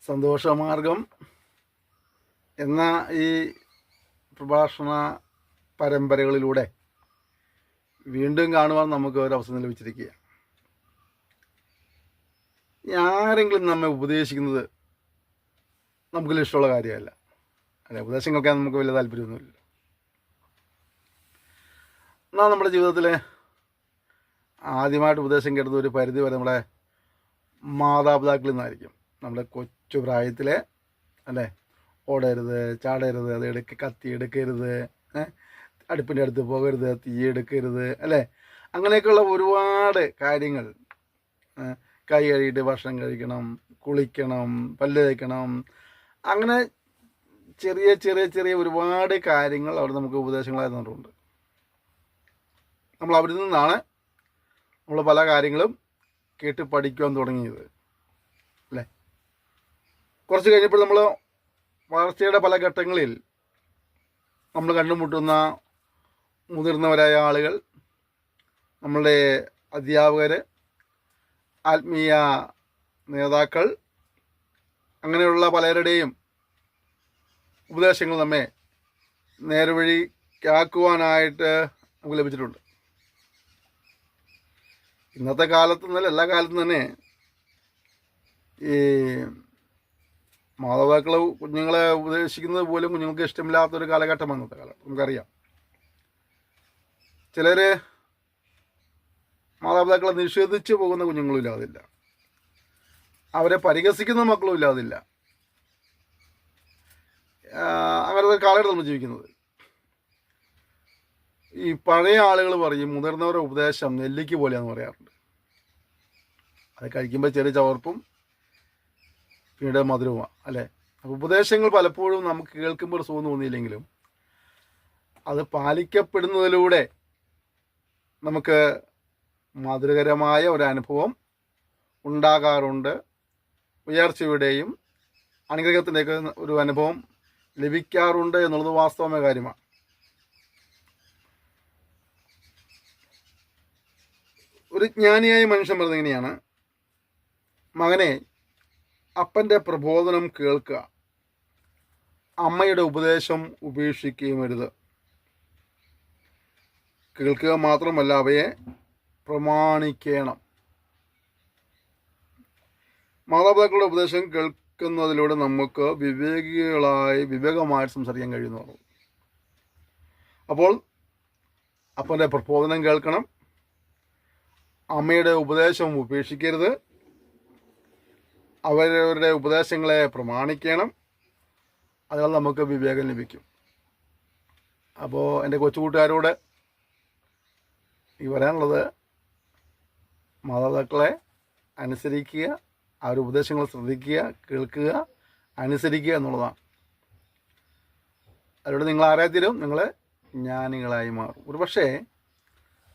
സന്തോഷമാർഗം എന്ന ഈ പ്രഭാഷണ പരമ്പരകളിലൂടെ വീണ്ടും കാണുവാൻ നമുക്ക് ഒരവസരം ലഭിച്ചിരിക്കുക. ആരെങ്കിലും നമ്മെ ഉപദേശിക്കുന്നത് നമുക്ക് ഇഷ്ടമുള്ള കാര്യമല്ല. അല്ലെ, ഉപദേശങ്ങൾക്കാൻ നമുക്ക് വലിയ താല്പര്യമൊന്നുമില്ല. എന്നാൽ നമ്മുടെ ജീവിതത്തിൽ ആദ്യമായിട്ട് ഉപദേശം കേട്ടത് ഒരു പരിധി വരെ നമ്മുടെ മാതാപിതാക്കളിൽ നിന്നായിരിക്കും. നമ്മുടെ കൊച്ചു പ്രായത്തിലെ അല്ലേ, ഓടരുത്, ചാടരുത്, അത് കത്തി എടുക്കരുത്, അടുപ്പിൻ്റെ അടുത്ത് പോകരുത്, തീ എടുക്കരുത്, അല്ലേ, അങ്ങനെയൊക്കെയുള്ള ഒരുപാട് കാര്യങ്ങൾ. കൈ കഴുകിയിട്ട് ഭക്ഷണം കഴിക്കണം, കുളിക്കണം, പല്ല് തേക്കണം, അങ്ങനെ ചെറിയ ചെറിയ ചെറിയ ഒരുപാട് കാര്യങ്ങൾ അവിടെ നമുക്ക് ഉപദേശങ്ങളായി തന്നിട്ടുണ്ട്. നമ്മൾ അവരിൽ നിന്നാണ് നമ്മൾ പല കാര്യങ്ങളും കേട്ട് പഠിക്കുവാൻ തുടങ്ങിയത്. അല്ലേ, കുറച്ച് കഴിഞ്ഞപ്പോൾ നമ്മൾ വളർച്ചയുടെ പല ഘട്ടങ്ങളിൽ നമ്മൾ കണ്ടുമുട്ടുന്ന മുതിർന്നവരായ ആളുകൾ, നമ്മളുടെ അധ്യാപകർ, ആത്മീയ നേതാക്കൾ, അങ്ങനെയുള്ള പലരുടെയും ഉപദേശങ്ങൾ നമ്മെ നേർവഴിക്കാക്കുവാനായിട്ട് നമുക്ക് ലഭിച്ചിട്ടുണ്ട്. ഇന്നത്തെ കാലത്ത് നിന്നല്ല, എല്ലാ കാലത്തും തന്നെ ഈ മാതാപിതാക്കൾ കുഞ്ഞുങ്ങളെ ഉപദേശിക്കുന്നത് പോലും കുഞ്ഞുങ്ങൾക്ക് ഇഷ്ടമില്ലാത്തൊരു കാലഘട്ടമാണ് ഇന്നത്തെ കാലം. നമുക്കറിയാം, ചിലർ മാതാപിതാക്കളെ നിഷേധിച്ചു പോകുന്ന കുഞ്ഞുങ്ങളും ഇല്ലാതില്ല, അവരെ പരിഹസിക്കുന്ന മക്കളും ഇല്ലാതില്ല. അങ്ങനത്തെ ഒരു കാലഘട്ടം നമ്മൾ ജീവിക്കുന്നത്. ഈ പഴയ ആളുകൾ പറയും മുതിർന്നവരുടെ ഉപദേശം നെല്ലിക്ക് പോലെയാന്ന് പറയാറുണ്ട്. അത് കഴിക്കുമ്പോൾ ചെറിയ ചവർപ്പും പിന്നീട് മധുരവുമാണ്, അല്ലേ. അപ്പോൾ ഉപദേശങ്ങൾ പലപ്പോഴും നമുക്ക് കേൾക്കുമ്പോൾ ഒരു സുഖം തോന്നിയില്ലെങ്കിലും അത് പാലിക്കപ്പെടുന്നതിലൂടെ നമുക്ക് മധുരകരമായ ഒരു അനുഭവം ഉണ്ടാകാറുണ്ട്. ഉയർച്ചയുടെയും അനുഗ്രഹത്തിൻ്റെയൊക്കെ ഒരു അനുഭവം ലഭിക്കാറുണ്ട് എന്നുള്ളത് വാസ്തവമായ കാര്യമാണ്. ഒരു ജ്ഞാനിയായ മനുഷ്യൻ പറഞ്ഞത് എങ്ങനെയാണ്: മകനെ, അപ്പൻ്റെ പ്രബോധനം കേൾക്കുക, അമ്മയുടെ ഉപദേശം ഉപേക്ഷിക്കുകയും അരുത്. കേൾക്കുക മാത്രമല്ല, അവയെ പ്രമാണിക്കണം. മാതാപിതാക്കളുടെ ഉപദേശം കേൾക്കുന്നതിലൂടെ നമുക്ക് വിവേകമായിട്ട് സംസാരിക്കാൻ കഴിയുന്നു. അപ്പോൾ അപ്പൻ്റെ പ്രബോധനം കേൾക്കണം, അമ്മയുടെ ഉപദേശം ഉപേക്ഷിക്കരുത്, അവരവരുടെ ഉപദേശങ്ങളെ പ്രമാണിക്കണം. അതുകൊണ്ട് നമുക്ക് വിവേകം ലഭിക്കും. അപ്പോൾ എൻ്റെ കൊച്ചുകൂട്ടുകാരോട് ഈ പറയാനുള്ളത്, മാതാപിതാക്കളെ അനുസരിക്കുക, അവരുടെ ഉപദേശങ്ങൾ ശ്രദ്ധിക്കുക, കേൾക്കുക, അനുസരിക്കുക എന്നുള്ളതാണ്. അതിലൂടെ നിങ്ങൾ ആരായിത്തീരും? നിങ്ങൾ ജ്ഞാനികളായി മാറും. ഒരു പക്ഷേ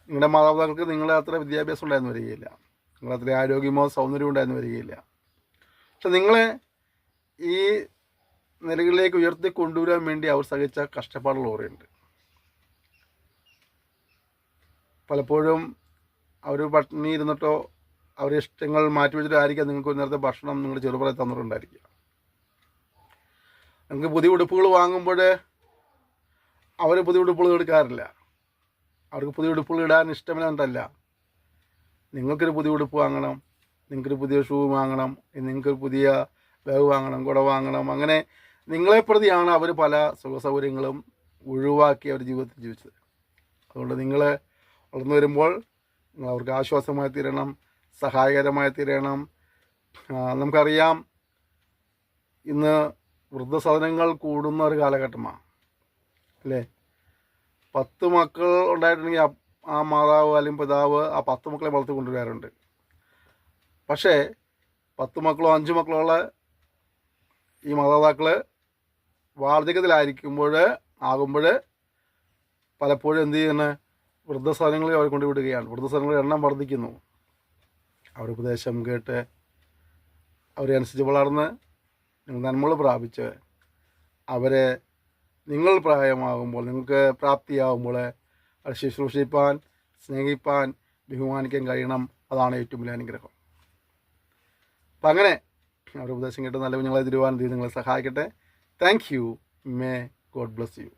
നിങ്ങളുടെ മാതാപിതാക്കൾക്ക് നിങ്ങളെ അത്ര വിദ്യാഭ്യാസം ഉണ്ടായെന്ന് വരികയില്ല, നിങ്ങളത്ര ആരോഗ്യമോ സൗന്ദര്യമോ ഉണ്ടായെന്ന് വരികയില്ല. പക്ഷെ നിങ്ങളെ ഈ നിലകളിലേക്ക് ഉയർത്തി കൊണ്ടുവരാൻ വേണ്ടി അവർ സഹിച്ച കഷ്ടപ്പാടുകൾ ഓർമ്മയുണ്ട്. പലപ്പോഴും അവർ പട്ടിണി ഇരുന്നിട്ടോ അവരുടെ ഇഷ്ടങ്ങൾ മാറ്റിവെച്ചിട്ടായിരിക്കാം നിങ്ങൾക്ക് ഒരു നേരത്തെ ഭക്ഷണം നിങ്ങളുടെ ചെറുപ്രായത്തിൽ തന്നിട്ടുണ്ടായിരിക്കുക. നിങ്ങൾക്ക് പുതിയ ഉടുപ്പുകൾ വാങ്ങുമ്പോൾ അവർ പുതിയ ഉടുപ്പുകൾ എടുക്കാറില്ല. അവർക്ക് പുതിയ ഉടുപ്പുകൾ ഇടാൻ ഇഷ്ടമില്ലാണ്ടല്ല, നിങ്ങൾക്കൊരു പുതിയ ഉടുപ്പ് വാങ്ങണം, നിങ്ങൾക്കൊരു പുതിയ ഷൂ വാങ്ങണം, നിങ്ങൾക്കൊരു പുതിയ ബാഗ് വാങ്ങണം, കുട വാങ്ങണം. അങ്ങനെ നിങ്ങളെ പ്രതിയാണ് അവർ പല സുഖസൗകര്യങ്ങളും ഒഴിവാക്കി അവർ ജീവിതത്തിൽ ജീവിച്ചത്. അതുകൊണ്ട് നിങ്ങൾ വളർന്നു വരുമ്പോൾ നിങ്ങൾ അവർക്ക് ആശ്വാസമായി തീരണം, സഹായകരമായി തീരണം. നമുക്കറിയാം, ഇന്ന് വൃദ്ധസദനങ്ങൾ കൂടുന്ന ഒരു കാലഘട്ടമാണ്, അല്ലേ. 10 മക്കൾ ഉണ്ടായിട്ടുണ്ടെങ്കിൽ ആ മാതാവ് അല്ലെങ്കിൽ പിതാവ് ആ 10 മക്കളെ വളർത്തി കൊണ്ടുവരാറുണ്ട്. പക്ഷേ 10 മക്കളോ 5 മക്കളോ ഉള്ള ഈ മാതാപിതാക്കൾ വാർദ്ധക്യത്തിലാകുമ്പോൾ പലപ്പോഴും എന്ത് ചെയ്യുന്നത്, വൃദ്ധസദനങ്ങളിൽ അവരെ കൊണ്ടുവിടുകയാണ്. വൃദ്ധസദനങ്ങളുടെ എണ്ണം വർദ്ധിക്കുന്നു. അവരുടെ ഉപദേശം കേട്ട് അവരെ അനുസരിച്ച് വളർന്ന് നിങ്ങൾ നന്മകൾ പ്രാപിച്ച് അവരെ നിങ്ങൾ പ്രായമാകുമ്പോൾ, നിങ്ങൾക്ക് പ്രാപ്തിയാകുമ്പോൾ അവരെ ശുശ്രൂഷിപ്പാൻ, സ്നേഹിപ്പാൻ, ബഹുമാനിക്കാൻ കഴിയണം. അതാണ് ഏറ്റവും വലിയ അനുഗ്രഹം. അപ്പം അങ്ങനെ അവരുടെ ഉപദേശം കേട്ട് നല്ല കുഞ്ഞുങ്ങളെ തിരുവാൻ ദൈവം നിങ്ങളെ സഹായിക്കട്ടെ. Thank you. May God bless you.